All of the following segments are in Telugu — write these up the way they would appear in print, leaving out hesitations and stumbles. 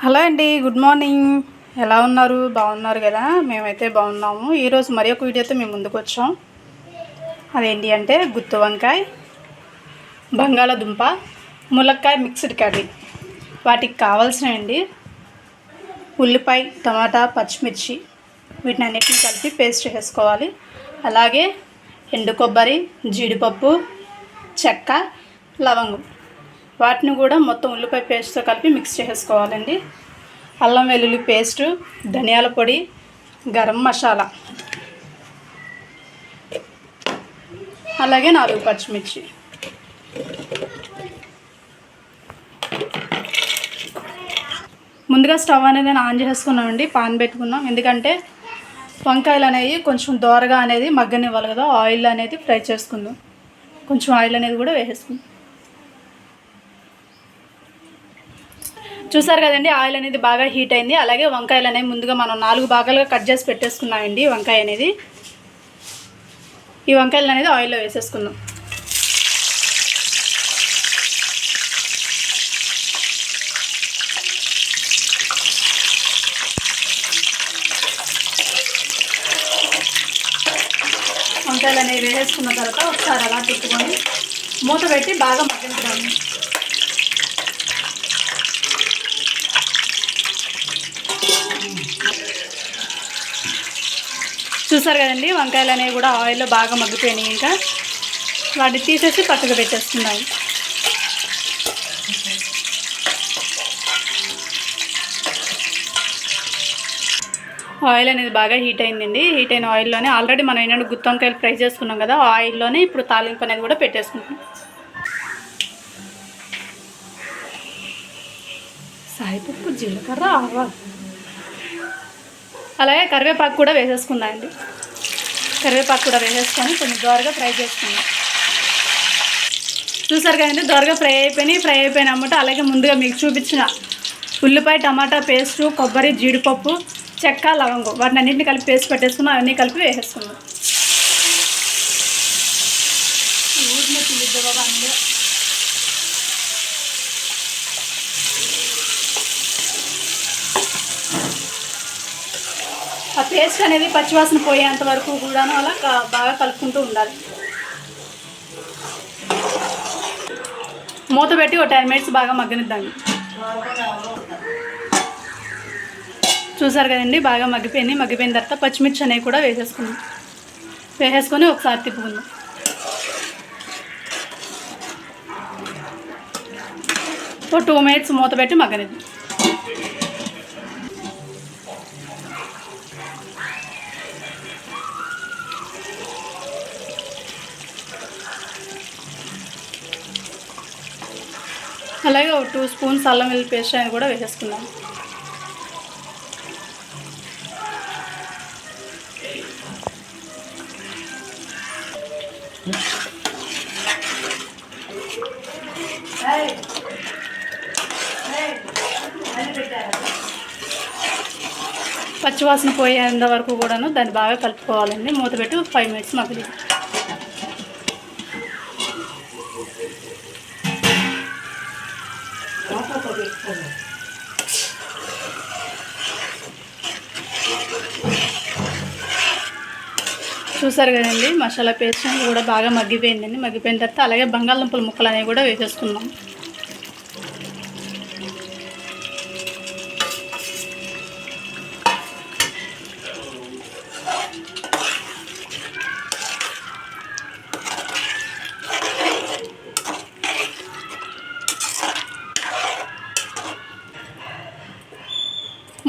హలో అండి, గుడ్ మార్నింగ్. ఎలా ఉన్నారు? బాగున్నారు కదా? మేమైతే బాగున్నాము. ఈరోజు మరి ఒక వీడియోతో మేము ముందుకు వచ్చాం. అదేంటి అంటే గుత్తి వంకాయ, బంగాళదుంప, ములక్కాయ మిక్స్డ్ కర్రీ. వాటికి కావాల్సినవండి ఉల్లిపాయ, టమాటా, పచ్చిమిర్చి, వీటిని అన్నిటిని కలిపి పేస్ట్ చేసుకోవాలి. అలాగే ఎండు కొబ్బరి, జీడిపప్పు, చెక్క, లవంగం, వాటిని కూడా మొత్తం ఉల్లిపాయ పేస్ట్తో కలిపి మిక్స్ చేసుకోవాలండి. అల్లం వెల్లుల్లి పేస్టు, ధనియాల పొడి, గరం మసాలా, అలాగే 4 పచ్చిమిర్చి. ముందుగా స్టవ్ అనేది ఆన్ చేసుకున్నామండి, పాన్ పెట్టుకున్నాం. ఎందుకంటే వంకాయలు అనేవి కొంచెం దోరగా అనేది మగ్గనివ్వాలి కదా, ఆయిల్ అనేది ఫ్రై చేసుకుందాం. కొంచెం ఆయిల్ అనేది కూడా వేసేసుకుందాం. చూసారు కదండి, ఆయిల్ అనేది బాగా హీట్ అయింది. అలాగే వంకాయలు అనేవి ముందుగా మనం 4 భాగాలుగా కట్ చేసి పెట్టేసుకున్నామండి. వంకాయ అనేది, ఈ వంకాయలు అనేది ఆయిల్లో వేసేసుకుందాం. వంకాయలు అనేవి వేసేసుకున్న తర్వాత ఒకసారి అలా తిప్పుకొని మూత పెట్టి బాగా మగ్గించుకోండి. చూసారు కదండి, వంకాయలు అనేవి కూడా ఆయిల్లో బాగా మగ్గిపోయినాయి. ఇంకా వాటిని తీసేసి పక్కకు పెట్టేస్తున్నాయి. ఆయిల్ అనేది బాగా హీట్ అయిందండి. హీట్ అయిన ఆయిల్లోనే ఆల్రెడీ మనం ఏంటంటే గుత్తి వంకాయలు ఫ్రై చేసుకున్నాం కదా, ఆయిల్లోనే ఇప్పుడు తాలింపు అనేది కూడా పెట్టేసుకుంటాం. సాయిపప్పు, జీలకర్ర, ఆవాలు, అలాగే కరివేపాకు కూడా వేసేసుకుందామండి. కరివేపాకు కూడా వేసేసుకొని కొంచెం దోరగా ఫ్రై చేసుకుందాం. చూసారు కదండి, దోరగా ఫ్రై అయిపోయినాయి అన్నమాట. అలాగే ముందుగా మీకు చూపించిన ఉల్లిపాయ, టమాటా పేస్టు, కొబ్బరి, జీడిపప్పు, చెక్క, లవంగం, వాటిని అన్నింటినీ కలిపి పేస్ట్ పెట్టేసుకున్నాం. అవన్నీ కలిపి వేసేసుకుందాం. ఆ పేస్ట్ అనేది పచ్చివాసన పోయేంత వరకు కూడాను అలా బాగా కలుపుకుంటూ ఉండాలి. మూత పెట్టి ఒక 10 మినిట్స్ బాగా మగ్గనిద్దాండి. చూసారు కదండి, బాగా మగ్గిపోయిన తర్వాత పచ్చిమిర్చి అనేవి కూడా వేసేసుకొని ఒకసారి తిప్పుకుందాం. ఒక 2 మినిట్స్ మూత పెట్టి మగ్గనిద్దాం. అలాగే ఒక 2 స్పూన్స్ అల్లం వెల్లుల్లి పేస్ట్ అనేది కూడా వేసేసుకున్నాం. పచ్చివాసన పోయేంత వరకు కూడాను దాన్ని బాగా కలుపుకోవాలండి. మూత పెట్టి 5 మినిట్స్ మగ్గిలి. చూసారు కదండి, మసాలా పేస్ట్ అనేది కూడా బాగా మగ్గిపోయిందండి. మగ్గిపోయిన తర్వాత అలాగే బంగాళదుంపల ముక్కలు అనేవి కూడా వేసేసుకున్నాం.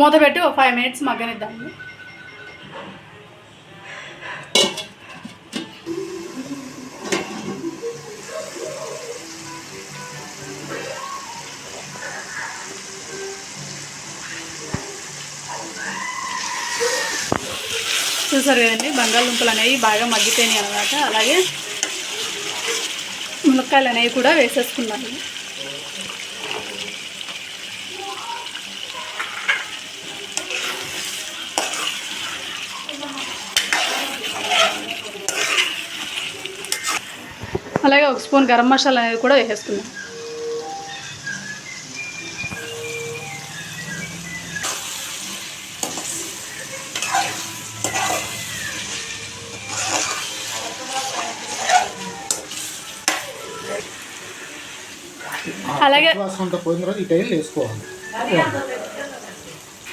మూత పెట్టి ఒక 5 మినిట్స్ మగ్గనిద్దాము. చూసారు కదండి, బంగాళదుంపలు అనేవి బాగా మగ్గిపోయినాయి అన్నమాట. అలాగే మునక్కాయలు అనేవి కూడా వేసేసుకున్నాను. అలాగే ఒక స్పూన్ గరం మసాలా అనేది కూడా వేసేసుకుందాం. అలాగే పోయిన తర్వాత ఈ టైంలో వేసుకోవాలి.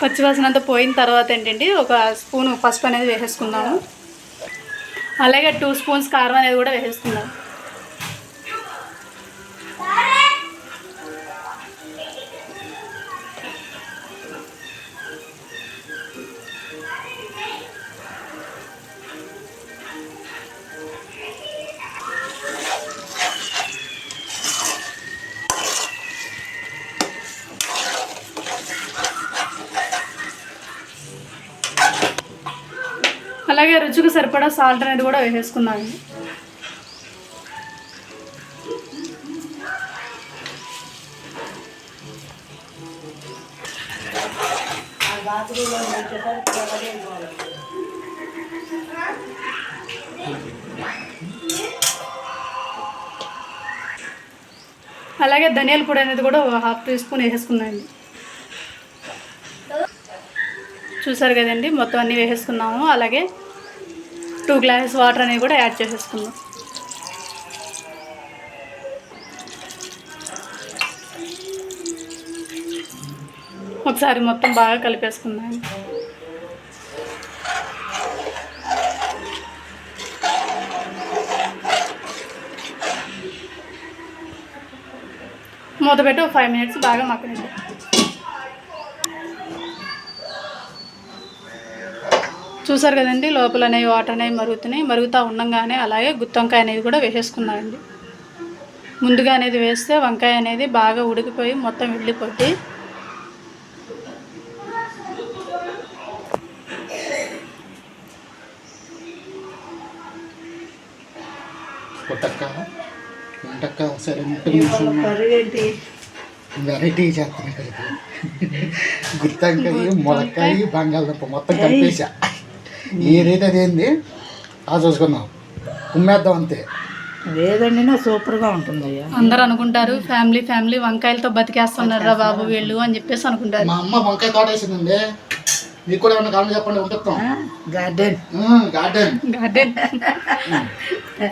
పచ్చివాసన అంతా పోయిన తర్వాత ఏంటంటే ఒక స్పూన్ పసుపు అనేది వేసేసుకుందాము. అలాగే 2 స్పూన్స్ కారం అనేది కూడా వేసేసుకుందాం. అలాగే రుచికి సరిపడా సాల్ట్ అనేది కూడా వేసేసుకుందాం. అలాగే ధనియాల పొడి అనేది కూడా 1/2 టీ స్పూన్ వేసేసుకుందాం. చూసారు కదండి, మొత్తం అన్నీ వేసేసుకున్నాము. అలాగే 2 గ్లాసెస్ వాటర్ అనేది కూడా యాడ్ చేసేసుకుందాం. ఒకసారి మొత్తం బాగా కలిపేసుకుందాం. మూత పెట్టి 5 మినిట్స్ బాగా మగ్గనిద్దాం. చూసారు కదండి, లోపల అనేవి వాటర్ అనేవి మరుగుతూ ఉండగానే అలాగే గుత్తి వంకాయ అనేది కూడా వేసేసుకున్నామండి. ముందుగా అనేది వేస్తే వంకాయ అనేది బాగా ఉడికిపోయి మొత్తం వెళ్ళిపోద్ది. వెరైటీ చేస్తాను కలిపి గుత్తంకాయ, ములక్కాయ, బంగాళదుంప మొత్తం కలిపేసా. ఏదైతే అదేంది చూసుకుందాం, ఉమ్మేద్దాం అంతే. లేదండి, సూపర్గా ఉంటుందయ్యా. అందరూ అనుకుంటారు ఫ్యామిలీ వంకాయలతో బతికేస్తున్నారా బాబు వీళ్ళు అని చెప్పేసి అనుకుంటారు. మా అమ్మ వంకాయ తోట వేసిందండి. మీకు కూడా ఏమన్నా కారణం చెప్పండి, పంపిస్తాం. గార్డెన్ గార్డెన్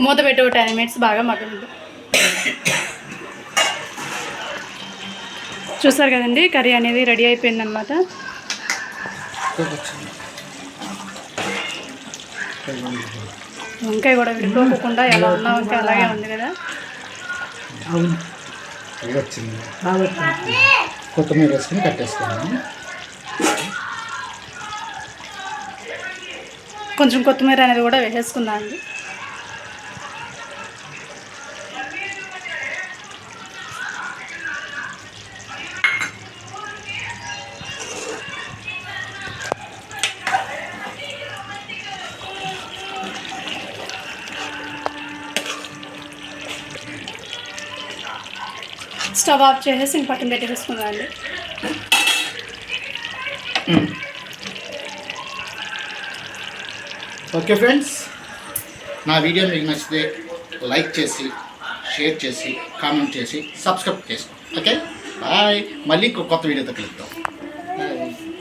మూత పెట్టి 10 మినిట్స్ బాగా మగ్గనిద్దాం. చూసారు కదండి, కర్రీ అనేది రెడీ అయిపోయిందనమాట. వంకాయ కూడా విడిపోకుండా ఎలా ఉన్నా వంకాయ అలాగే ఉంది కదా. అవును, వచ్చింది. కొత్తిమీర వేసుకుని కట్టేసుకున్నాను. కొంచెం కొత్తిమీర అనేది కూడా వేసేసుకుందాం అండి. స్టవ్ ఆఫ్ చేసేసి పక్కన పెట్టేసుకుందాం అండి. ఓకే ఫ్రెండ్స్, నా వీడియో మీకు నచ్చితే లైక్ చేసి, షేర్ చేసి, కామెంట్ చేసి, సబ్స్క్రైబ్ చేసుకోండి. Okay bye. మళ్ళీ కొత్త వీడియోతో కలుద్దాం.